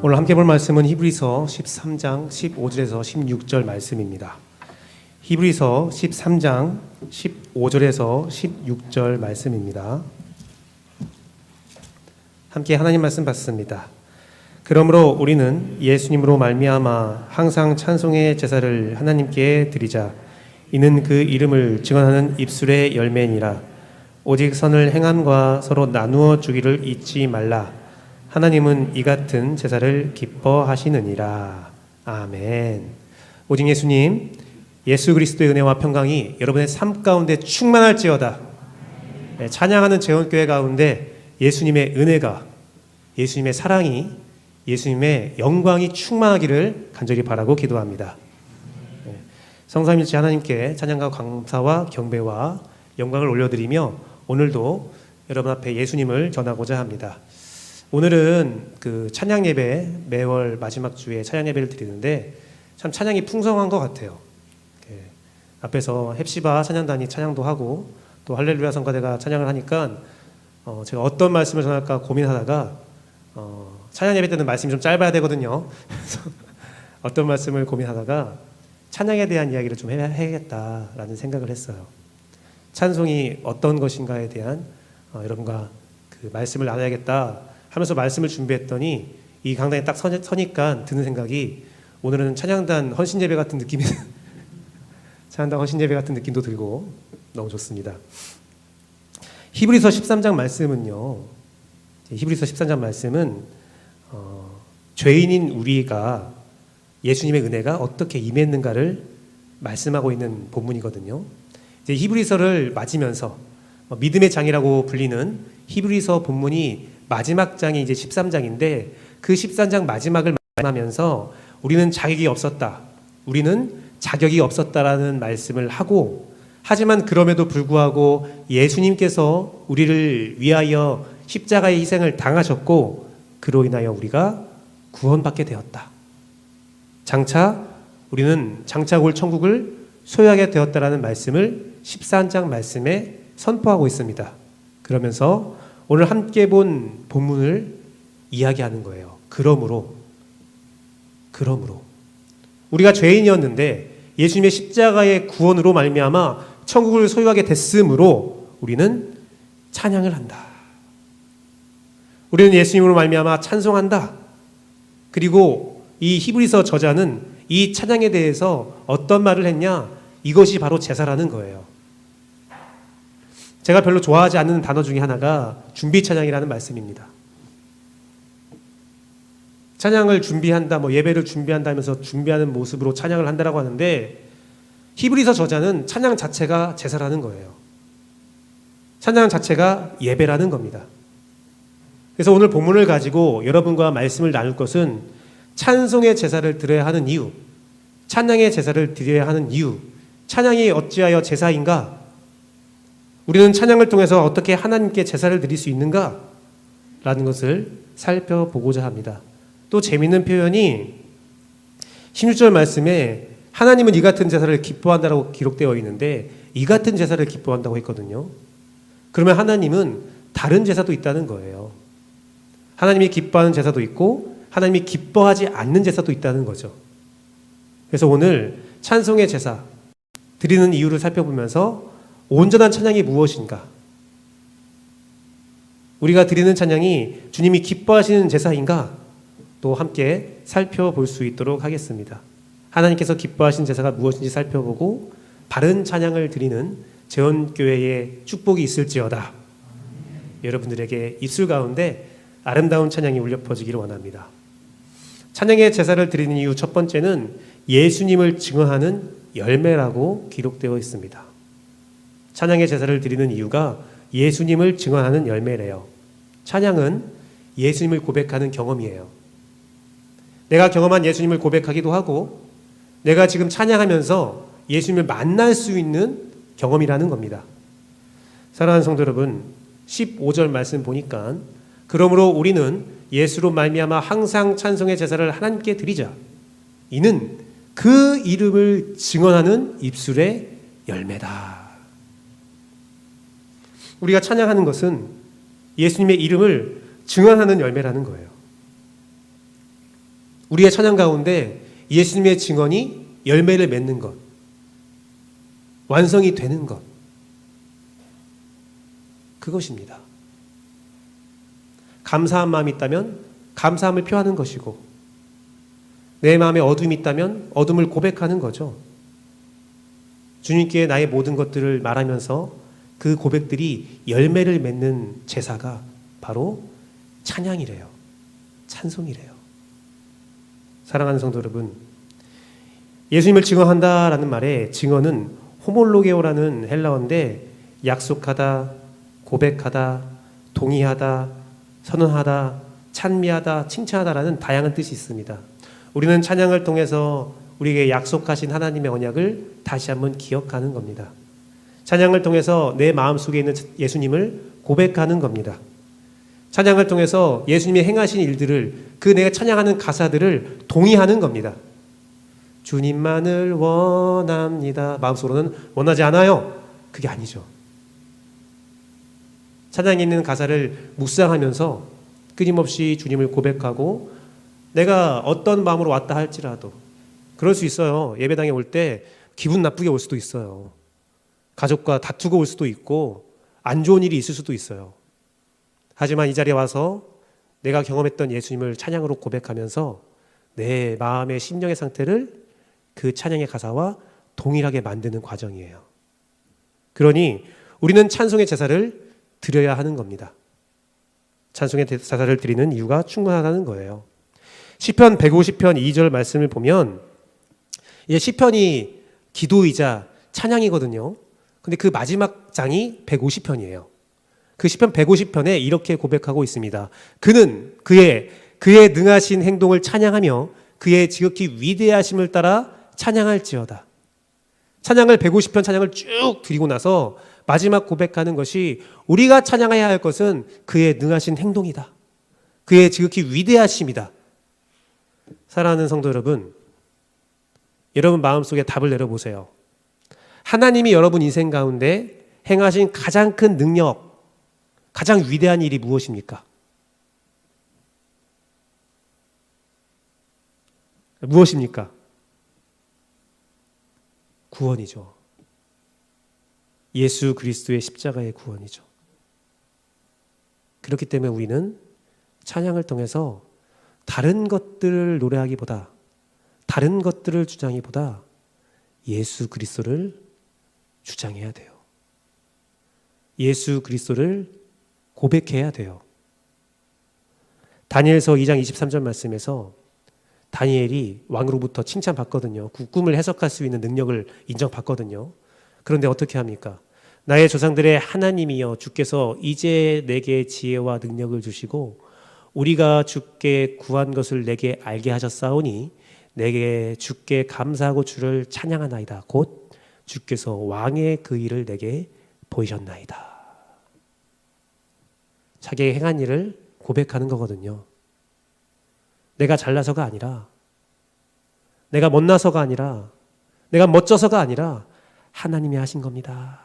오늘 함께 볼 말씀은 히브리서 13장 15절에서 16절 말씀입니다. 히브리서 13장 15절에서 16절 말씀입니다. 함께 하나님 말씀 받습니다. 그러므로 우리는 예수님으로 말미암아 항상 찬송의 제사를 하나님께 드리자. 이는 그 이름을 증언하는 입술의 열매니라. 오직 선을 행함과 서로 나누어 주기를 잊지 말라. 하나님은 이 같은 제사를 기뻐하시느니라. 아멘. 오직 예수님, 예수 그리스도의 은혜와 평강이 여러분의 삶 가운데 충만할지어다. 찬양하는 재원교회 가운데 예수님의 은혜가, 예수님의 사랑이, 예수님의 영광이 충만하기를 간절히 바라고 기도합니다. 성삼일체 하나님께 찬양과 감사와 경배와 영광을 올려드리며 오늘도 여러분 앞에 예수님을 전하고자 합니다. 오늘은 그 찬양 예배, 매월 마지막 주에 찬양 예배를 드리는데 참 찬양이 풍성한 것 같아요. 앞에서 헵시바 찬양단이 찬양도 하고 또 할렐루야 성가대가 찬양을 하니까 제가 어떤 말씀을 전할까 고민하다가 찬양 예배 때는 말씀이 좀 짧아야 되거든요. 그래서 어떤 말씀을 고민하다가 찬양에 대한 이야기를 좀 해야겠다라는 생각을 했어요. 찬송이 어떤 것인가에 대한 여러분과 그 말씀을 나눠야겠다 하면서 말씀을 준비했더니 이 강당에 딱 서니까 드는 생각이 오늘은 찬양단 헌신예배 같은 느낌이 찬양단 헌신예배 같은 느낌도 들고 너무 좋습니다. 히브리서 13장 말씀은요. 히브리서 13장 말씀은 죄인인 우리가 예수님의 은혜가 어떻게 임했는가를 말씀하고 있는 본문이거든요. 이제 히브리서를 맞으면서 믿음의 장이라고 불리는 히브리서 본문이 마지막 장이 이제 13장인데 그 13장 마지막을 말하면서 우리는 자격이 없었다. 우리는 자격이 없었다라는 말씀을 하고 하지만 그럼에도 불구하고 예수님께서 우리를 위하여 십자가의 희생을 당하셨고 그로 인하여 우리가 구원받게 되었다. 장차 우리는 장차 올 천국을 소유하게 되었다라는 말씀을 13장 말씀에 선포하고 있습니다. 그러면서 오늘 함께 본 본문을 이야기하는 거예요. 그러므로 우리가 죄인이었는데 예수님의 십자가의 구원으로 말미암아 천국을 소유하게 됐으므로 우리는 찬양을 한다. 우리는 예수님으로 말미암아 찬송한다. 그리고 이 히브리서 저자는 이 찬양에 대해서 어떤 말을 했냐? 이것이 바로 제사라는 거예요. 제가 별로 좋아하지 않는 단어 중에 하나가 준비 찬양이라는 말씀입니다. 찬양을 준비한다, 예배를 준비한다 하면서 준비하는 모습으로 찬양을 한다라고 하는데 히브리서 저자는 찬양 자체가 제사라는 거예요. 찬양 자체가 예배라는 겁니다. 그래서 오늘 본문을 가지고 여러분과 말씀을 나눌 것은 찬송의 제사를 드려야 하는 이유, 찬양의 제사를 드려야 하는 이유, 찬양이 어찌하여 제사인가? 우리는 찬양을 통해서 어떻게 하나님께 제사를 드릴 수 있는가? 라는 것을 살펴보고자 합니다. 또 재미있는 표현이 16절 말씀에 하나님은 이 같은 제사를 기뻐한다라고 기록되어 있는데 이 같은 제사를 기뻐한다고 했거든요. 그러면 하나님은 다른 제사도 있다는 거예요. 하나님이 기뻐하는 제사도 있고 하나님이 기뻐하지 않는 제사도 있다는 거죠. 그래서 오늘 찬송의 제사 드리는 이유를 살펴보면서 온전한 찬양이 무엇인가? 우리가 드리는 찬양이 주님이 기뻐하시는 제사인가? 또 함께 살펴볼 수 있도록 하겠습니다. 하나님께서 기뻐하시는 제사가 무엇인지 살펴보고 바른 찬양을 드리는 재원교회의 축복이 있을지어다. 여러분들에게 입술 가운데 아름다운 찬양이 울려 퍼지기를 원합니다. 찬양의 제사를 드리는 이유 첫 번째는 예수님을 증언하는 열매라고 기록되어 있습니다. 찬양의 제사를 드리는 이유가 예수님을 증언하는 열매래요. 찬양은 예수님을 고백하는 경험이에요. 내가 경험한 예수님을 고백하기도 하고 내가 지금 찬양하면서 예수님을 만날 수 있는 경험이라는 겁니다. 사랑하는 성도 여러분, 15절 말씀 보니까 그러므로 우리는 예수로 말미암아 항상 찬송의 제사를 하나님께 드리자. 이는 그 이름을 증언하는 입술의 열매다. 우리가 찬양하는 것은 예수님의 이름을 증언하는 열매라는 거예요. 우리의 찬양 가운데 예수님의 증언이 열매를 맺는 것, 완성이 되는 것, 그것입니다. 감사한 마음이 있다면 감사함을 표하는 것이고, 내 마음에 어둠이 있다면 어둠을 고백하는 거죠. 주님께 나의 모든 것들을 말하면서 그 고백들이 열매를 맺는 제사가 바로 찬양이래요. 찬송이래요. 사랑하는 성도 여러분, 예수님을 증언한다라는 말에 증언은 호몰로게오라는 헬라어인데 약속하다, 고백하다, 동의하다, 선언하다, 찬미하다, 칭찬하다라는 다양한 뜻이 있습니다. 우리는 찬양을 통해서 우리에게 약속하신 하나님의 언약을 다시 한번 기억하는 겁니다. 찬양을 통해서 내 마음속에 있는 예수님을 고백하는 겁니다. 찬양을 통해서 예수님이 행하신 일들을, 그 내가 찬양하는 가사들을 동의하는 겁니다. 주님만을 원합니다. 마음속으로는 원하지 않아요. 그게 아니죠. 찬양에 있는 가사를 묵상하면서 끊임없이 주님을 고백하고, 내가 어떤 마음으로 왔다 할지라도, 그럴 수 있어요. 예배당에 올 때 기분 나쁘게 올 수도 있어요. 가족과 다투고 올 수도 있고 안 좋은 일이 있을 수도 있어요. 하지만 이 자리에 와서 내가 경험했던 예수님을 찬양으로 고백하면서 내 마음의 심령의 상태를 그 찬양의 가사와 동일하게 만드는 과정이에요. 그러니 우리는 찬송의 제사를 드려야 하는 겁니다. 찬송의 제사를 드리는 이유가 충분하다는 거예요. 시편 150편 2절 말씀을 보면, 시편이 기도이자 찬양이거든요. 근데 그 마지막 장이 150편이에요. 그 시편 150편에 이렇게 고백하고 있습니다. 그는 그의 능하신 행동을 찬양하며 그의 지극히 위대하심을 따라 찬양할지어다. 찬양을 150편 찬양을 쭉 드리고 나서 마지막 고백하는 것이, 우리가 찬양해야 할 것은 그의 능하신 행동이다. 그의 지극히 위대하심이다. 사랑하는 성도 여러분, 여러분 마음속에 답을 내려보세요. 하나님이 여러분 인생 가운데 행하신 가장 큰 능력, 가장 위대한 일이 무엇입니까? 무엇입니까? 구원이죠. 예수 그리스도의 십자가의 구원이죠. 그렇기 때문에 우리는 찬양을 통해서 다른 것들을 노래하기보다, 다른 것들을 주장하기보다 예수 그리스도를 주장해야 돼요. 예수 그리스도를 고백해야 돼요. 다니엘서 2장 23절 말씀에서 다니엘이 왕으로부터 칭찬받거든요. 꿈을 해석할 수 있는 능력을 인정받거든요. 그런데 어떻게 합니까? 나의 조상들의 하나님이여 주께서 이제 내게 지혜와 능력을 주시고 우리가 주께 구한 것을 내게 알게 하셨사오니 내게 주께 감사하고 주를 찬양하나이다. 곧 주께서 왕의 그 일을 내게 보이셨나이다. 자기의 행한 일을 고백하는 거거든요. 내가 잘나서가 아니라, 내가 못나서가 아니라, 내가 멋져서가 아니라 하나님이 하신 겁니다.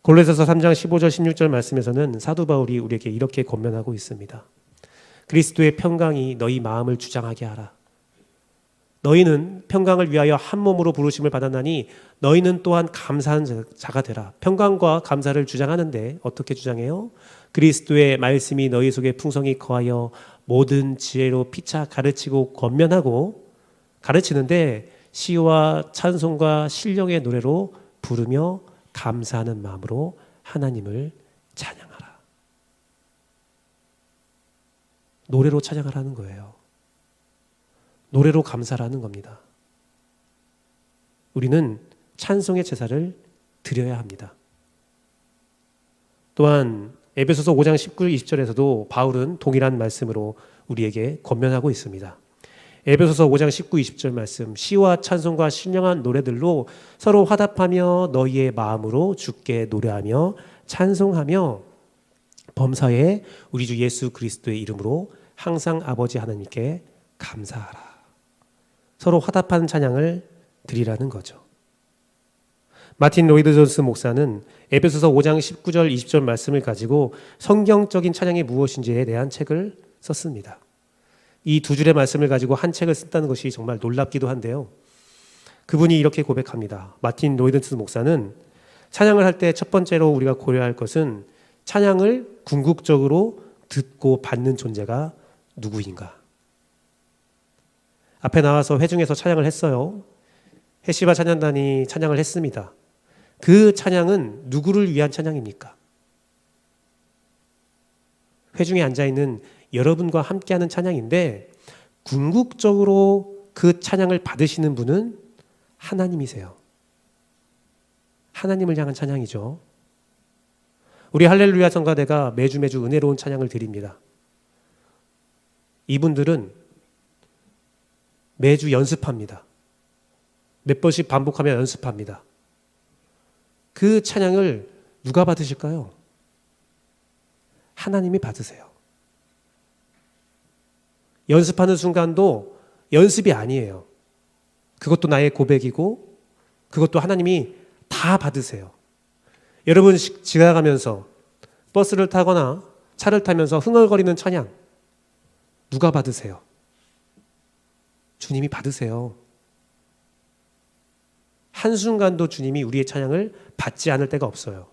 골로새서 3장 15절 16절 말씀에서는 사도 바울이 우리에게 이렇게 권면하고 있습니다. 그리스도의 평강이 너희 마음을 주장하게 하라. 너희는 평강을 위하여 한 몸으로 부르심을 받았나니 너희는 또한 감사한 자가 되라. 평강과 감사를 주장하는데 어떻게 주장해요? 그리스도의 말씀이 너희 속에 풍성히 거하여 모든 지혜로 피차 가르치고 권면하고, 가르치는데 시와 찬송과 신령의 노래로 부르며 감사하는 마음으로 하나님을 찬양하라. 노래로 찬양하라는 거예요. 노래로 감사라는 겁니다. 우리는 찬송의 제사를 드려야 합니다. 또한 에베소서 5장 19, 20절에서도 바울은 동일한 말씀으로 우리에게 권면하고 있습니다. 에베소서 5장 19, 20절 말씀, 시와 찬송과 신령한 노래들로 서로 화답하며 너희의 마음으로 주께 노래하며 찬송하며 범사에 우리 주 예수 그리스도의 이름으로 항상 아버지 하나님께 감사하라. 서로 화답한 찬양을 드리라는 거죠. 마틴 로이드 존스 목사는 에베소서 5장 19절 20절 말씀을 가지고 성경적인 찬양이 무엇인지에 대한 책을 썼습니다. 이 두 줄의 말씀을 가지고 한 책을 쓴다는 것이 정말 놀랍기도 한데요. 그분이 이렇게 고백합니다. 마틴 로이던스 목사는 찬양을 할 때 첫 번째로 우리가 고려할 것은 찬양을 궁극적으로 듣고 받는 존재가 누구인가. 앞에 나와서 회중에서 찬양을 했어요. 해시바 찬양단이 찬양을 했습니다. 그 찬양은 누구를 위한 찬양입니까? 회중에 앉아있는 여러분과 함께하는 찬양인데 궁극적으로 그 찬양을 받으시는 분은 하나님이세요. 하나님을 향한 찬양이죠. 우리 할렐루야 성가대가 매주 은혜로운 찬양을 드립니다. 이분들은 매주 연습합니다. 몇 번씩 반복하며 연습합니다. 그 찬양을 누가 받으실까요? 하나님이 받으세요. 연습하는 순간도 연습이 아니에요. 그것도 나의 고백이고 그것도 하나님이 다 받으세요. 여러분 지나가면서 버스를 타거나 차를 타면서 흥얼거리는 찬양 누가 받으세요? 주님이 받으세요. 한순간도 주님이 우리의 찬양을 받지 않을 때가 없어요.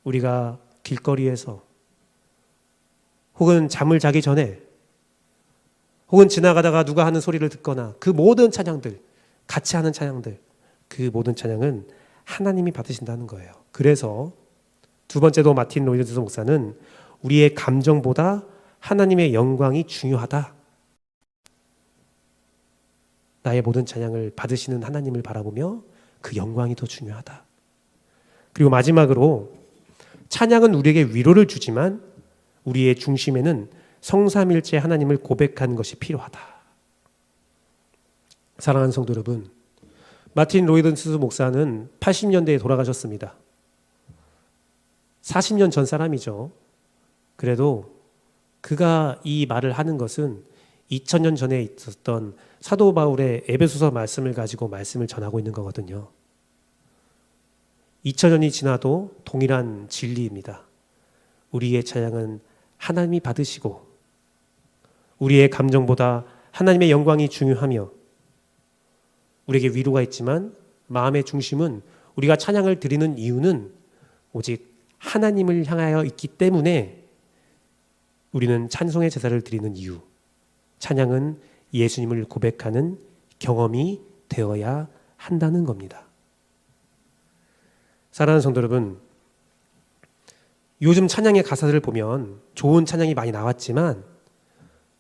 우리가 길거리에서 혹은 잠을 자기 전에 혹은 지나가다가 누가 하는 소리를 듣거나 그 모든 찬양들, 같이 하는 찬양들, 그 모든 찬양은 하나님이 받으신다는 거예요. 그래서 두 번째도 마틴 로이던스 목사는 우리의 감정보다 하나님의 영광이 중요하다. 나의 모든 찬양을 받으시는 하나님을 바라보며 그 영광이 더 중요하다. 그리고 마지막으로 찬양은 우리에게 위로를 주지만 우리의 중심에는 성삼일체 하나님을 고백하는 것이 필요하다. 사랑하는 성도 여러분, 마틴 로이던스 목사는 80년대에 돌아가셨습니다. 40년 전 사람이죠. 그래도 그가 이 말을 하는 것은 2000년 전에 있었던 사도 바울의 에베소서 말씀을 가지고 말씀을 전하고 있는 거거든요. 2000년이 지나도 동일한 진리입니다. 우리의 찬양은 하나님이 받으시고 우리의 감정보다 하나님의 영광이 중요하며 우리에게 위로가 있지만 마음의 중심은 우리가 찬양을 드리는 이유는 오직 하나님을 향하여 있기 때문에 우리는 찬송의 제사를 드리는 이유, 찬양은 예수님을 고백하는 경험이 되어야 한다는 겁니다. 사랑하는 성도 여러분, 요즘 찬양의 가사들을 보면 좋은 찬양이 많이 나왔지만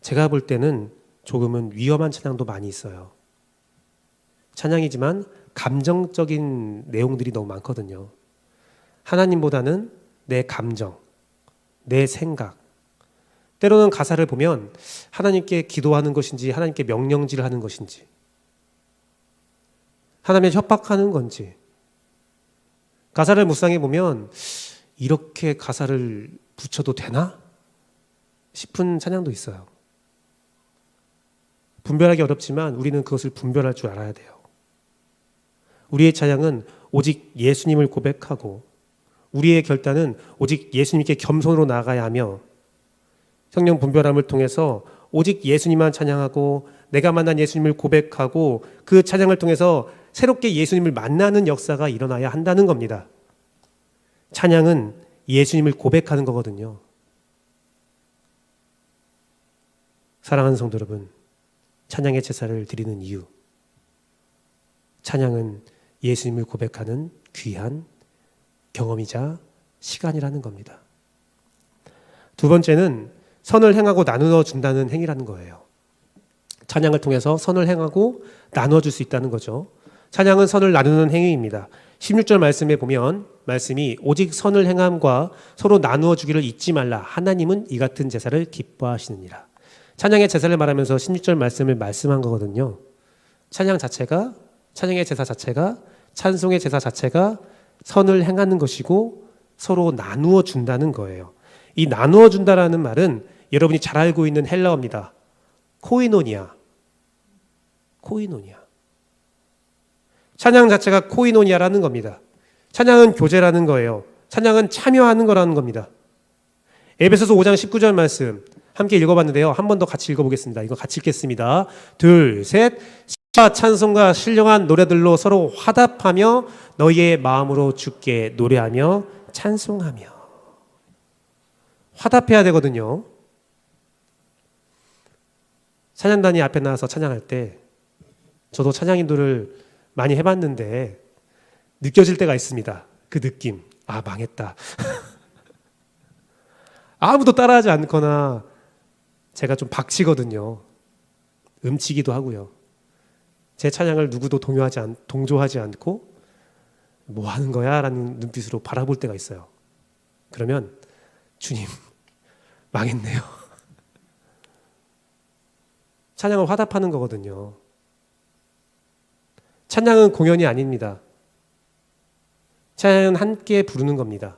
제가 볼 때는 조금은 위험한 찬양도 많이 있어요. 찬양이지만 감정적인 내용들이 너무 많거든요. 하나님보다는 내 감정, 내 생각, 때로는 가사를 보면 하나님께 기도하는 것인지 하나님께 명령질을 하는 것인지 하나님의 협박하는 건지 가사를 묵상해 보면 이렇게 가사를 붙여도 되나 싶은 찬양도 있어요. 분별하기 어렵지만 우리는 그것을 분별할 줄 알아야 돼요. 우리의 찬양은 오직 예수님을 고백하고 우리의 결단은 오직 예수님께 겸손으로 나아가야 하며 성령 분별함을 통해서 오직 예수님만 찬양하고 내가 만난 예수님을 고백하고 그 찬양을 통해서 새롭게 예수님을 만나는 역사가 일어나야 한다는 겁니다. 찬양은 예수님을 고백하는 거거든요. 사랑하는 성도 여러분, 찬양의 제사를 드리는 이유, 찬양은 예수님을 고백하는 귀한 경험이자 시간이라는 겁니다. 두 번째는 선을 행하고 나누어 준다는 행위라는 거예요. 찬양을 통해서 선을 행하고 나누어 줄 수 있다는 거죠. 찬양은 선을 나누는 행위입니다. 16절 말씀에 보면 말씀이 오직 선을 행함과 서로 나누어 주기를 잊지 말라. 하나님은 이 같은 제사를 기뻐하시느니라. 찬양의 제사를 말하면서 16절 말씀을 말씀한 거거든요. 찬양의 제사 자체가 찬송의 제사 자체가 선을 행하는 것이고 서로 나누어 준다는 거예요. 이 나누어 준다라는 말은 여러분이 잘 알고 있는 헬라어입니다. 코이노니아. 찬양 자체가 코이노니아라는 겁니다. 찬양은 교제라는 거예요. 찬양은 참여하는 거라는 겁니다. 에베소서 5장 19절 말씀, 함께 읽어봤는데요. 한 번 더 같이 읽어보겠습니다. 이거 같이 읽겠습니다. 둘, 셋. 시와 찬송과 신령한 노래들로 서로 화답하며 너희의 마음으로 주께 노래하며 찬송하며. 화답해야 되거든요. 찬양단이 앞에 나와서 찬양할 때 저도 찬양 인도를 많이 해봤는데 느껴질 때가 있습니다. 그 느낌. 아, 망했다. 아무도 따라하지 않거나 제가 좀 박치거든요. 음치기도 하고요. 제 찬양을 누구도 동조하지 않고 뭐 하는 거야? 라는 눈빛으로 바라볼 때가 있어요. 그러면 주님, 망했네요. 찬양을 화답하는 거거든요. 찬양은 공연이 아닙니다. 찬양은 함께 부르는 겁니다.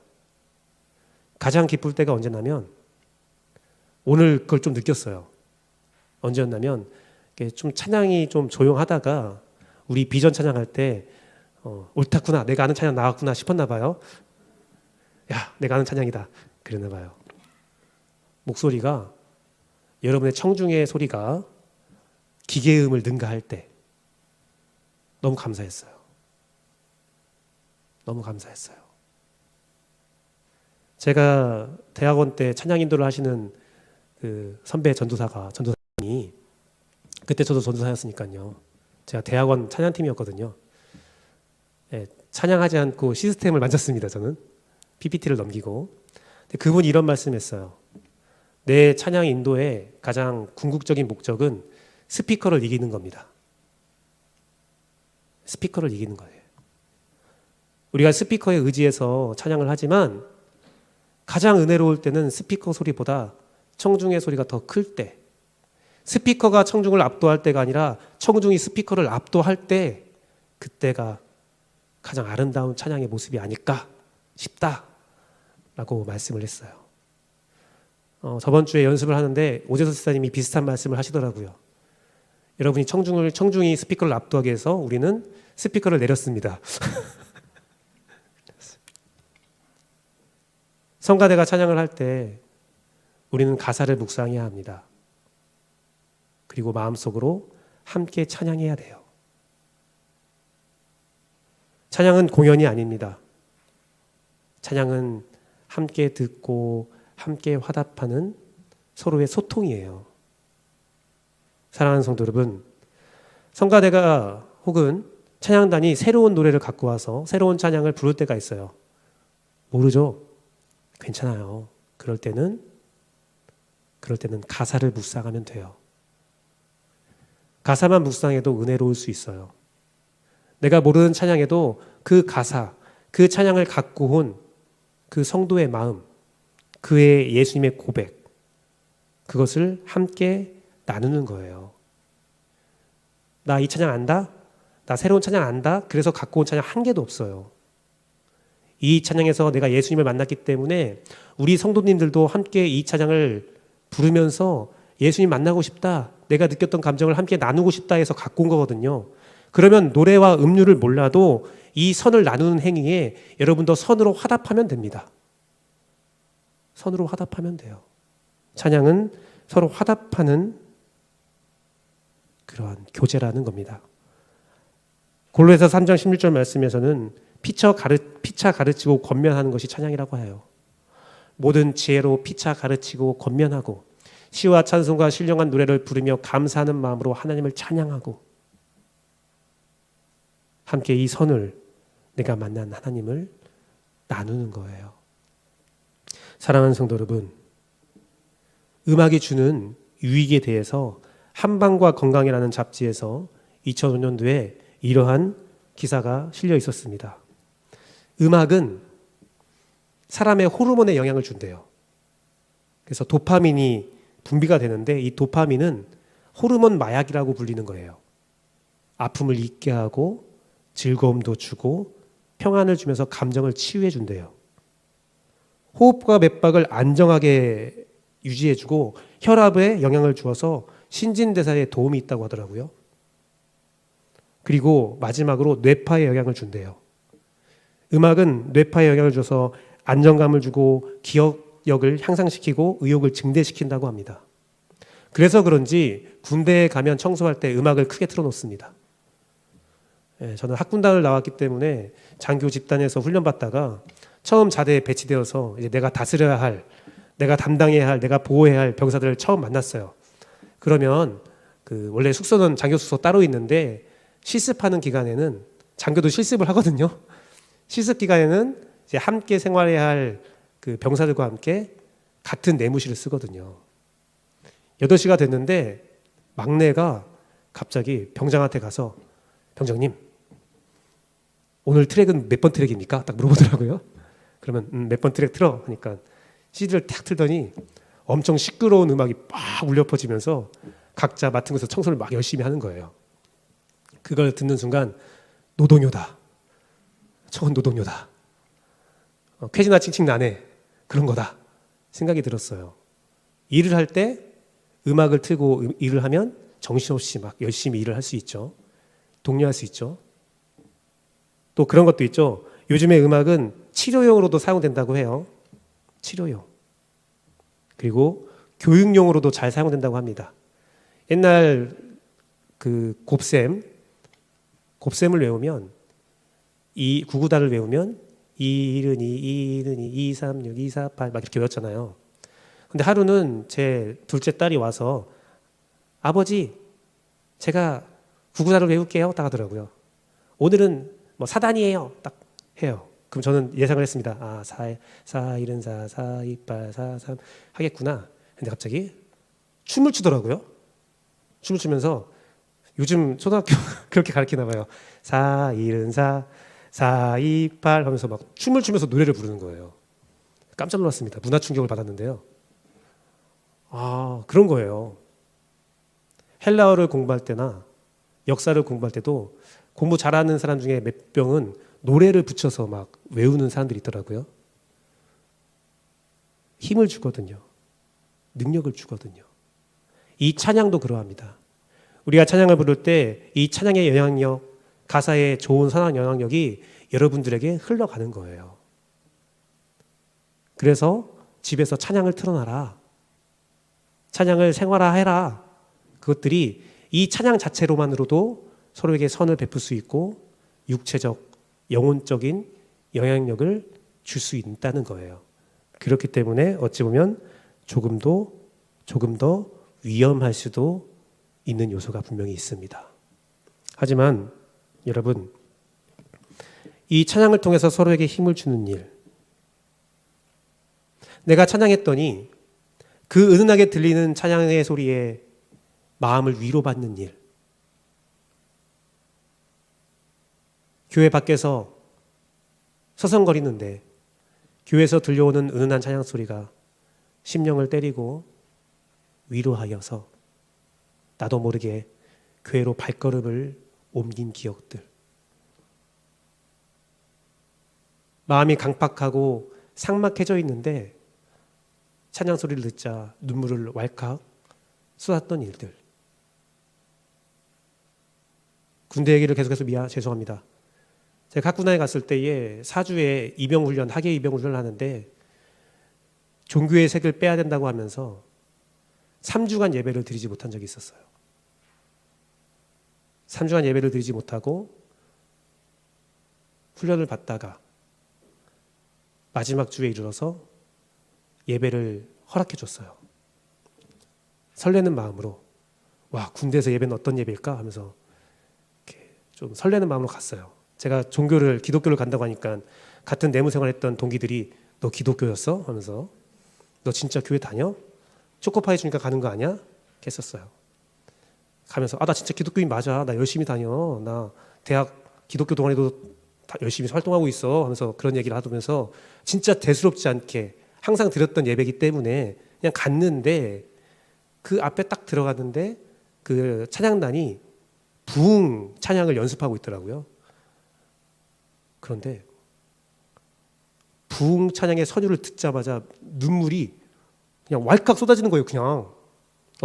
가장 기쁠 때가 언제냐면 오늘 그걸 좀 느꼈어요. 언제였냐면 좀 찬양이 좀 조용하다가 우리 비전 찬양할 때 옳다구나, 내가 아는 찬양 나왔구나 싶었나 봐요. 야, 내가 아는 찬양이다 그랬나 봐요. 목소리가, 여러분의 청중의 소리가 기계음을 능가할 때 너무 감사했어요. 너무 감사했어요. 제가 대학원 때 찬양 인도를 하시는 그 선배 전도사님이, 그때 저도 전도사였으니까요. 제가 대학원 찬양팀이었거든요. 네, 찬양하지 않고 시스템을 만졌습니다. 저는 PPT를 넘기고. 근데 그분이 이런 말씀했어요. 내 찬양 인도의 가장 궁극적인 목적은 스피커를 이기는 겁니다. 스피커를 이기는 거예요. 우리가 스피커에 의지해서 찬양을 하지만 가장 은혜로울 때는 스피커 소리보다 청중의 소리가 더 클 때, 스피커가 청중을 압도할 때가 아니라 청중이 스피커를 압도할 때, 그때가 가장 아름다운 찬양의 모습이 아닐까 싶다라고 말씀을 했어요. 저번 주에 연습을 하는데 오재석 지사님이 비슷한 말씀을 하시더라고요. 여러분이 청중이 스피커를 압도하기 위해서 우리는 스피커를 내렸습니다. 성가대가 찬양을 할 때 우리는 가사를 묵상해야 합니다. 그리고 마음속으로 함께 찬양해야 돼요. 찬양은 공연이 아닙니다. 찬양은 함께 듣고 함께 화답하는 서로의 소통이에요. 사랑하는 성도 여러분, 성가대가 혹은 찬양단이 새로운 노래를 갖고 와서 새로운 찬양을 부를 때가 있어요. 모르죠? 괜찮아요. 그럴 때는 가사를 묵상하면 돼요. 가사만 묵상해도 은혜로울 수 있어요. 내가 모르는 찬양에도 그 가사, 그 찬양을 갖고 온 그 성도의 마음, 그의 예수님의 고백, 그것을 함께 나누는 거예요. 나 이 찬양 안다? 나 새로운 찬양 안다? 그래서 갖고 온 찬양 한 개도 없어요. 이 찬양에서 내가 예수님을 만났기 때문에 우리 성도님들도 함께 이 찬양을 부르면서 예수님 만나고 싶다, 내가 느꼈던 감정을 함께 나누고 싶다 해서 갖고 온 거거든요. 그러면 노래와 음률을 몰라도 이 선을 나누는 행위에 여러분도 선으로 화답하면 됩니다. 선으로 화답하면 돼요. 찬양은 서로 화답하는 그러한 교제라는 겁니다. 골로새서 3장 16절 말씀에서는 피차 가르치고 권면하는 것이 찬양이라고 해요. 모든 지혜로 피차 가르치고 권면하고 시와 찬송과 신령한 노래를 부르며 감사하는 마음으로 하나님을 찬양하고, 함께 이 선을, 내가 만난 하나님을 나누는 거예요. 사랑하는 성도 여러분, 음악이 주는 유익에 대해서 한방과 건강이라는 잡지에서 2005년도에 이러한 기사가 실려 있었습니다. 음악은 사람의 호르몬에 영향을 준대요. 그래서 도파민이 분비가 되는데 이 도파민은 호르몬 마약이라고 불리는 거예요. 아픔을 잊게 하고 즐거움도 주고 평안을 주면서 감정을 치유해 준대요. 호흡과 맥박을 안정하게 유지해주고 혈압에 영향을 주어서 신진대사에 도움이 있다고 하더라고요. 그리고 마지막으로 뇌파에 영향을 준대요. 음악은 뇌파에 영향을 줘서 안정감을 주고 기억력을 향상시키고 의욕을 증대시킨다고 합니다. 그래서 그런지 군대에 가면 청소할 때 음악을 크게 틀어놓습니다. 예, 저는 학군단을 나왔기 때문에 장교 집단에서 훈련받다가 처음 자대에 배치되어서 이제 내가 다스려야 할, 내가 담당해야 할, 내가 보호해야 할 병사들을 처음 만났어요. 그러면 원래 숙소는 장교 숙소 따로 있는데 실습하는 기간에는 장교도 실습을 하거든요. 실습 기간에는 이제 함께 생활해야 할 그 병사들과 함께 같은 내무실을 쓰거든요. 8시가 됐는데 막내가 갑자기 병장한테 가서 병장님 오늘 트랙은 몇 번 트랙입니까? 딱 물어보더라고요. 그러면 몇 번 트랙 틀어? 하니까 CD를 탁 틀더니 엄청 시끄러운 음악이 막 울려 퍼지면서 각자 맡은 곳에서 청소를 막 열심히 하는 거예요. 그걸 듣는 순간 노동요다. 저건 노동요다. 쾌지나 칭칭 나네. 그런 거다 생각이 들었어요. 일을 할 때 음악을 틀고 일을 하면 정신없이 막 열심히 일을 할 수 있죠. 독려할 수 있죠. 또 그런 것도 있죠. 요즘에 음악은 치료용으로도 사용된다고 해요. 치료용. 그리고 교육용으로도 잘 사용된다고 합니다. 옛날 곱셈을 외우면 이 구구단을 외우면 212, 236, 248 막 이렇게 외웠잖아요. 근데 하루는 제 둘째 딸이 와서 아버지 제가 구구단을 외울게요 딱 하더라고요. 오늘은 뭐 4단이에요 딱 해요. 그럼 저는 예상을 했습니다. 아 4, 1은 4, 4, 2, 8, 4, 3 하겠구나. 근데 갑자기 춤을 추더라고요. 춤을 추면서 요즘 초등학교 그렇게 가르치나 봐요. 4, 1은 4, 4, 2, 8 하면서 막 춤을 추면서 노래를 부르는 거예요. 깜짝 놀랐습니다. 문화 충격을 받았는데요. 아, 그런 거예요. 헬라어를 공부할 때나 역사를 공부할 때도 공부 잘하는 사람 중에 몇 명은 노래를 붙여서 막 외우는 사람들이 있더라고요. 힘을 주거든요. 능력을 주거든요. 이 찬양도 그러합니다. 우리가 찬양을 부를 때 이 찬양의 영향력, 가사의 좋은 선한 영향력이 여러분들에게 흘러가는 거예요. 그래서 집에서 찬양을 틀어놔라. 찬양을 생활화해라. 그것들이 이 찬양 자체로만으로도 서로에게 선을 베풀 수 있고 육체적, 영혼적인 영향력을 줄 수 있다는 거예요. 그렇기 때문에 어찌 보면 조금 더 위험할 수도 있는 요소가 분명히 있습니다. 하지만 여러분, 이 찬양을 통해서 서로에게 힘을 주는 일, 내가 찬양했더니 그 은은하게 들리는 찬양의 소리에 마음을 위로받는 일, 교회 밖에서 서성거리는데 교회에서 들려오는 은은한 찬양 소리가 심령을 때리고 위로하여서 나도 모르게 교회로 발걸음을 옮긴 기억들, 마음이 강팍하고 삭막해져 있는데 찬양 소리를 듣자 눈물을 왈칵 쏟았던 일들. 군대 얘기를 계속해서 죄송합니다. 제가 학군단에 갔을 때에 사주에 이병훈련, 학예 이병훈련을 하는데 종교의 색을 빼야 된다고 하면서 3주간 예배를 드리지 못한 적이 있었어요. 3주간 예배를 드리지 못하고 훈련을 받다가 마지막 주에 이르러서 예배를 허락해 줬어요. 설레는 마음으로 와, 군대에서 예배는 어떤 예배일까 하면서 이렇게 좀 설레는 마음으로 갔어요. 제가 기독교를 간다고 하니까 같은 내무 생활했던 동기들이 너 기독교였어? 하면서 너 진짜 교회 다녀? 초코파이 주니까 가는 거 아니야? 했었어요. 가면서 나 진짜 기독교인 맞아. 나 열심히 다녀. 나 대학 기독교 동아리도 다 열심히 활동하고 있어. 하면서 그런 얘기를 하면서 진짜 대수롭지 않게 항상 드렸던 예배이기 때문에 그냥 갔는데 그 앞에 딱 들어갔는데 그 찬양단이 부흥 찬양을 연습하고 있더라고요. 그런데 부흥 찬양의 선율을 듣자마자 눈물이 그냥 왈칵 쏟아지는 거예요. 그냥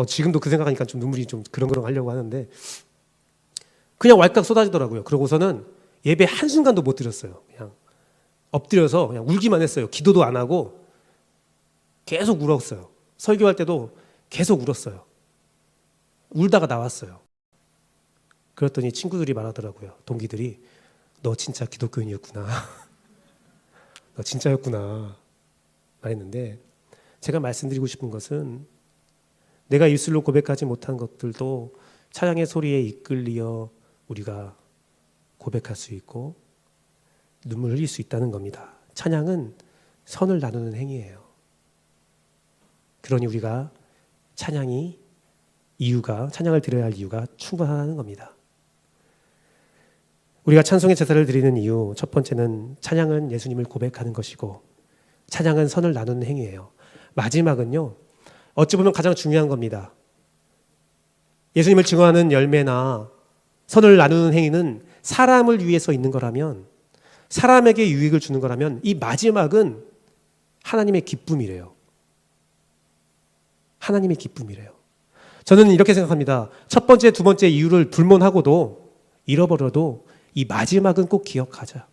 지금도 그 생각하니까 좀 눈물이 좀 그렁그렁 하려고 하는데 그냥 왈칵 쏟아지더라고요. 그러고서는 예배 한순간도 못 드렸어요. 그냥 엎드려서 그냥 울기만 했어요. 기도도 안 하고 계속 울었어요. 설교할 때도 계속 울었어요. 울다가 나왔어요. 그랬더니 친구들이 말하더라고요. 동기들이 너 진짜 기독교인이었구나. 너 진짜였구나 말했는데, 제가 말씀드리고 싶은 것은 내가 입술로 고백하지 못한 것들도 찬양의 소리에 이끌려 우리가 고백할 수 있고 눈물을 흘릴 수 있다는 겁니다. 찬양은 선을 나누는 행위예요. 그러니 우리가 찬양을 드려야 할 이유가 충분하다는 겁니다. 우리가 찬송의 제사를 드리는 이유, 첫 번째는 찬양은 예수님을 고백하는 것이고, 찬양은 선을 나누는 행위예요. 마지막은요, 어찌 보면 가장 중요한 겁니다. 예수님을 증거하는 열매나 선을 나누는 행위는 사람을 위해서 있는 거라면, 사람에게 유익을 주는 거라면, 이 마지막은 하나님의 기쁨이래요. 하나님의 기쁨이래요. 저는 이렇게 생각합니다. 첫 번째, 두 번째 이유를 불문하고도 잃어버려도 이 마지막은 꼭 기억하자.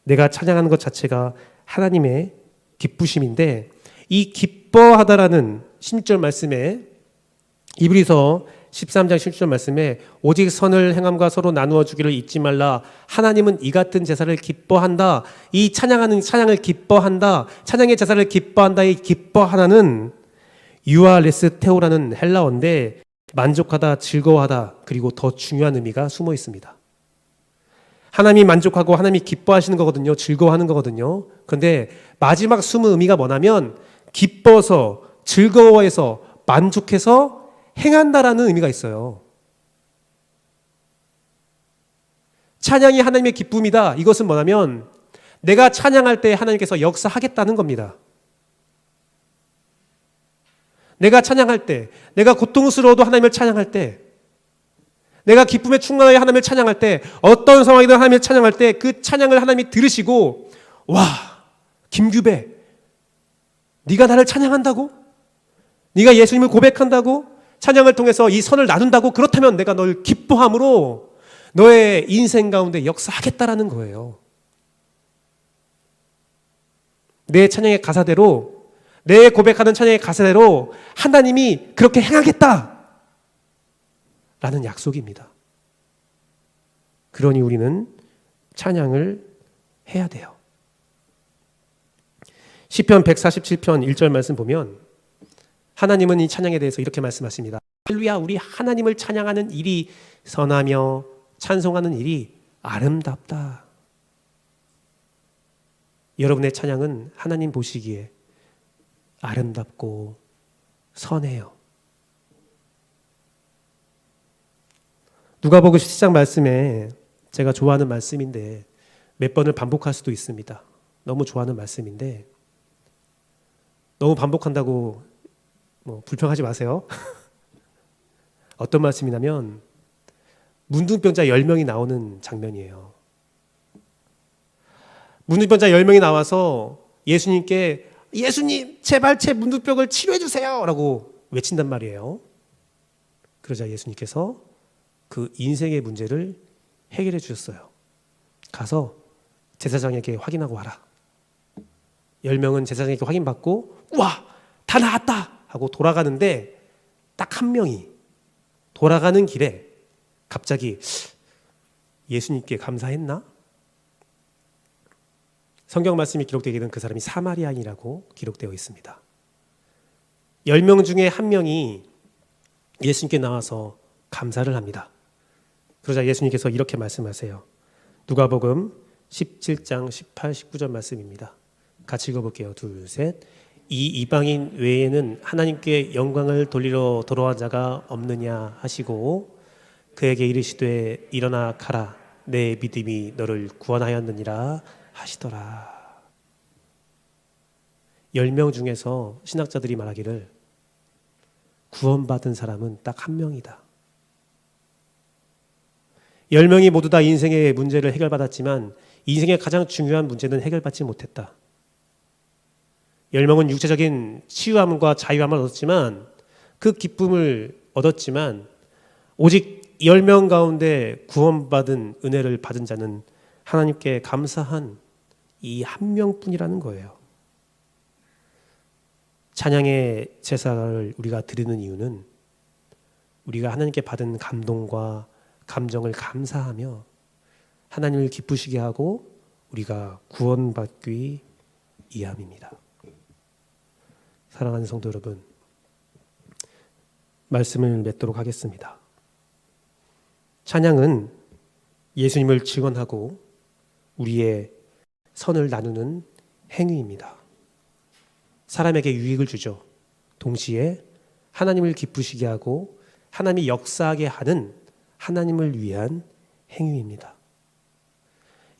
내가 찬양하는 것 자체가 하나님의 기쁘심인데, 이 기뻐하다라는 16절 말씀에, 이브리서 13장 16절 말씀에 오직 선을 행함과 서로 나누어 주기를 잊지 말라. 하나님은 이 같은 제사를 기뻐한다. 이 찬양을 기뻐한다. 찬양의 제사를 기뻐한다. 이 기뻐하다는 유아레스테오라는 헬라어인데 만족하다, 즐거워하다, 그리고 더 중요한 의미가 숨어 있습니다. 하나님이 만족하고 하나님이 기뻐하시는 거거든요. 즐거워하는 거거든요. 그런데 마지막 숨은 의미가 뭐냐면 기뻐서, 즐거워해서, 만족해서 행한다라는 의미가 있어요. 찬양이 하나님의 기쁨이다. 이것은 뭐냐면 내가 찬양할 때 하나님께서 역사하겠다는 겁니다. 내가 찬양할 때, 내가 고통스러워도 하나님을 찬양할 때, 내가 기쁨에 충만하여 하나님을 찬양할 때, 어떤 상황이든 하나님을 찬양할 때 그 찬양을 하나님이 들으시고, 와, 김규배, 네가 나를 찬양한다고? 네가 예수님을 고백한다고? 찬양을 통해서 이 선을 나눈다고? 그렇다면 내가 널 기뻐함으로 너의 인생 가운데 역사하겠다라는 거예요. 내 찬양의 가사대로, 내 고백하는 찬양의 가사대로 하나님이 그렇게 행하겠다 라는 약속입니다. 그러니 우리는 찬양을 해야 돼요. 시편 147편 1절 말씀 보면 하나님은 이 찬양에 대해서 이렇게 말씀하십니다. 할렐루야, 우리 하나님을 찬양하는 일이 선하며 찬송하는 일이 아름답다. 여러분의 찬양은 하나님 보시기에 아름답고 선해요. 누가복음 17장 말씀에 제가 좋아하는 말씀인데 몇 번을 반복할 수도 있습니다. 너무 좋아하는 말씀인데 너무 반복한다고 불평하지 마세요. 어떤 말씀이냐면 문둥병자 10명이 나오는 장면이에요. 문둥병자 10명이 나와서 예수님께 예수님 제발 제 문둥병을 치료해 주세요 라고 외친단 말이에요. 그러자 예수님께서 그 인생의 문제를 해결해 주셨어요. 가서 제사장에게 확인하고 와라. 10명은 제사장에게 확인받고 우와 다 나았다 하고 돌아가는데 딱 한 명이 돌아가는 길에 갑자기 예수님께 감사했나? 성경 말씀이 기록되기는 그 사람이 사마리아인이라고 기록되어 있습니다. 10명 중에 한 명이 예수님께 나와서 감사를 합니다. 그러자 예수님께서 이렇게 말씀하세요. 누가복음 17장 18, 19절 말씀입니다. 같이 읽어볼게요. 둘, 셋. 이 이방인 외에는 하나님께 영광을 돌리러 돌아온 자가 없느냐 하시고 그에게 이르시되 일어나 가라 내 믿음이 너를 구원하였느니라 하시더라. 10명 중에서 신학자들이 말하기를 구원받은 사람은 딱 한 명이다. 10명이 모두 다 인생의 문제를 해결받았지만 인생의 가장 중요한 문제는 해결받지 못했다. 10명은 육체적인 치유함과 자유함을 얻었지만 그 기쁨을 얻었지만 오직 10명 가운데 구원받은 은혜를 받은 자는 하나님께 감사한 이 한 명뿐이라는 거예요. 찬양의 제사를 우리가 드리는 이유는 우리가 하나님께 받은 감동과 감정을 감사하며 하나님을 기쁘시게 하고 우리가 구원받기 위함입니다. 사랑하는 성도 여러분, 말씀을 맺도록 하겠습니다. 찬양은 예수님을 증언하고 우리의 선을 나누는 행위입니다. 사람에게 유익을 주죠. 동시에 하나님을 기쁘시게 하고 하나님이 역사하게 하는 하나님을 위한 행위입니다.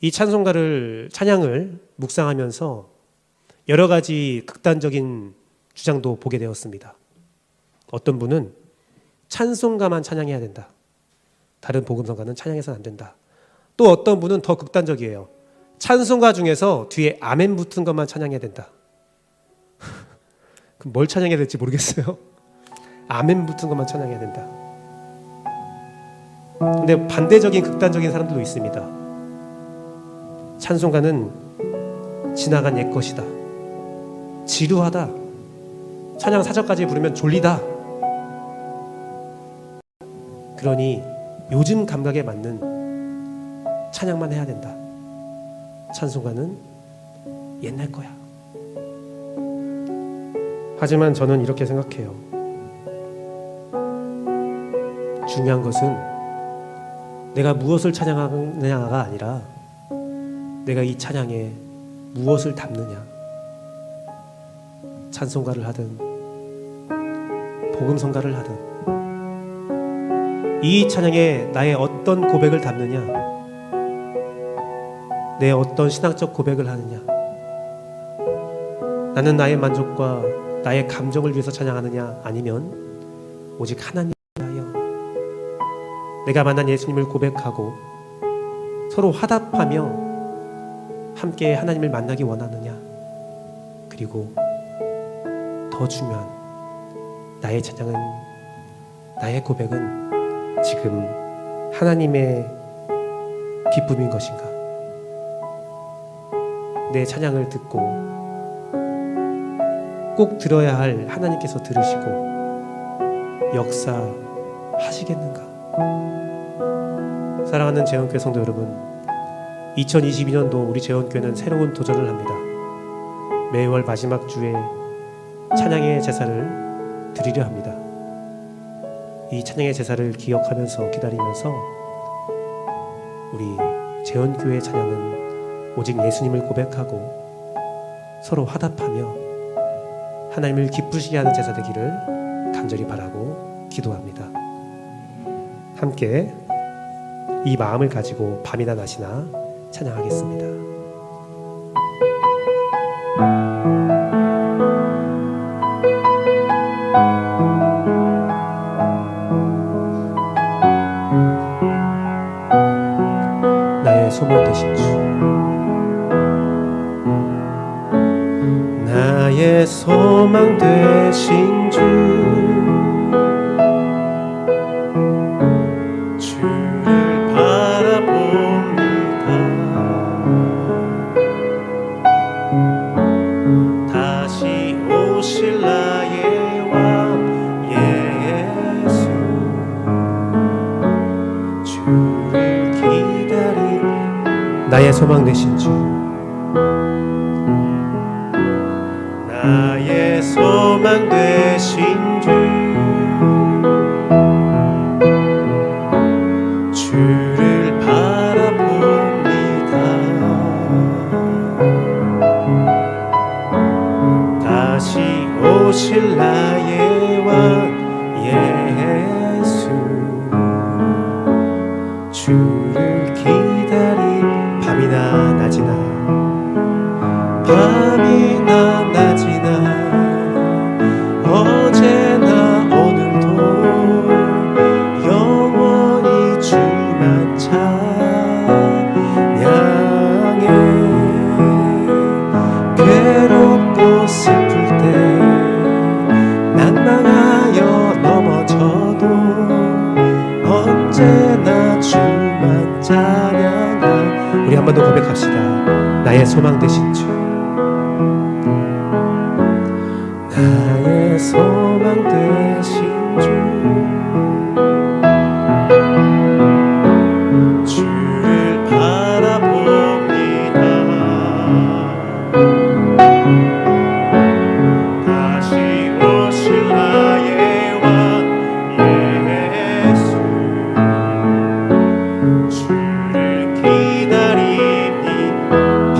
이 찬양을 묵상하면서 여러 가지 극단적인 주장도 보게 되었습니다. 어떤 분은 찬송가만 찬양해야 된다. 다른 복음성가는 찬양해서는 안 된다. 또 어떤 분은 더 극단적이에요. 찬송가 중에서 뒤에 아멘 붙은 것만 찬양해야 된다. 그럼 뭘 찬양해야 될지 모르겠어요. 아멘 붙은 것만 찬양해야 된다. 근데 반대적인 극단적인 사람들도 있습니다. 찬송가는 지나간 옛 것이다. 지루하다. 찬양 4절까지 부르면 졸리다. 그러니 요즘 감각에 맞는 찬양만 해야 된다. 찬송가는 옛날 거야. 하지만 저는 이렇게 생각해요. 중요한 것은 내가 무엇을 찬양하느냐가 아니라 내가 이 찬양에 무엇을 담느냐. 찬송가를 하든 복음성가를 하든 이 찬양에 나의 어떤 고백을 담느냐, 내 어떤 신앙적 고백을 하느냐, 나는 나의 만족과 나의 감정을 위해서 찬양하느냐, 아니면 오직 하나님을 위하여 내가 만난 예수님을 고백하고 서로 화답하며 함께 하나님을 만나기 원하느냐. 그리고 더 중요한 나의 찬양은, 나의 고백은 지금 하나님의 기쁨인 것인가. 내 찬양을 듣고 꼭 들어야 할 하나님께서 들으시고 역사하시겠는가. 사랑하는 재원교회 성도 여러분, 2022년도 우리 재원교회는 새로운 도전을 합니다. 매월 마지막 주에 찬양의 제사를 드리려 합니다. 이 찬양의 제사를 기억하면서 기다리면서 우리 재원교회 찬양은 오직 예수님을 고백하고 서로 화답하며 하나님을 기쁘시게 하는 제사 되기를 간절히 바라고 기도합니다. 함께 이 마음을 가지고 밤이나 낮이나 찬양하겠습니다. 나의 소망 되신 주, 나의 소망 되신 주, 주를 바라봅니다. 다시 오실 나의 왕 예수, 주를 기다리. 나의 소망 되신 주, 나의 소망 되신 주, 주를 바라봅니다. 다시 오실 나의 왕 예수, 주를 기다리. 밤이나 낮이나 밤이나 낮이나 어제나 오늘도 영원히 주만 찬양해. 괴롭고 슬플 때 난망하여 넘어져도 언제나 주만 찬양하. 우리 한 번 더 고백합시다. 나의 소망 되신 주, 나의 소망 되신 주,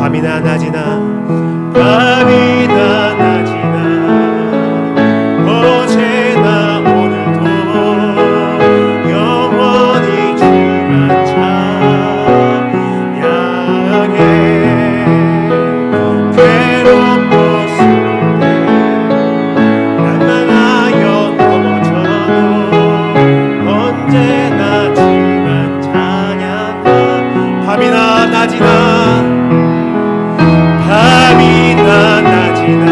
밤이나 낮이나 밤이나 낮이나 어제나 오늘도 영원히 주만 찬양해. 괴롭고 슬플 때 낭만하여 넘어져도 언제나 주만 찬양하. 밤이나 낮이나 밤이나 낮이나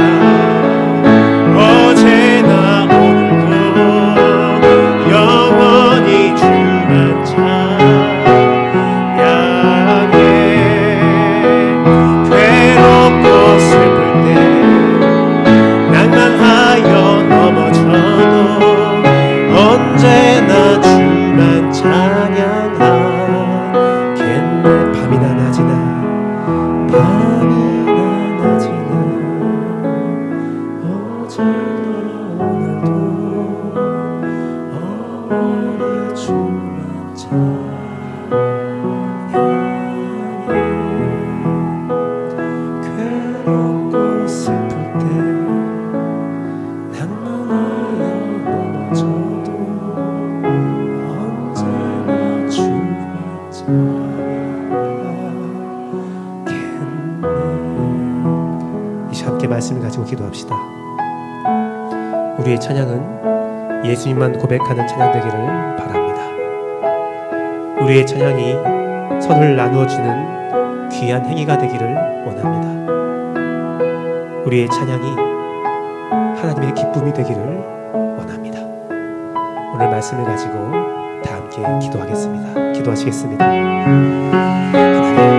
어제나 오늘도 영원히 주만 찬양해. 괴롭고 슬플 때 낭만하여 넘어져도 언제나 주만 찬양하겠네. 밤이나 낮이나 밤이나 낮이나 어제나 오늘도 영원히 주만 찬양해. 괴롭고 슬플 때 낭만하여 넘어져도 언제나 주만 찬양하겠네. 이 시간 함께 말씀을 가지고 기도합시다. 우리의 찬양은 예수님만 고백하는 찬양 되기를 바랍니다. 우리의 찬양이 선을 나누어주는 귀한 행위가 되기를 원합니다. 우리의 찬양이 하나님의 기쁨이 되기를 원합니다. 오늘 말씀을 가지고 다 함께 기도하겠습니다. 기도하시겠습니다.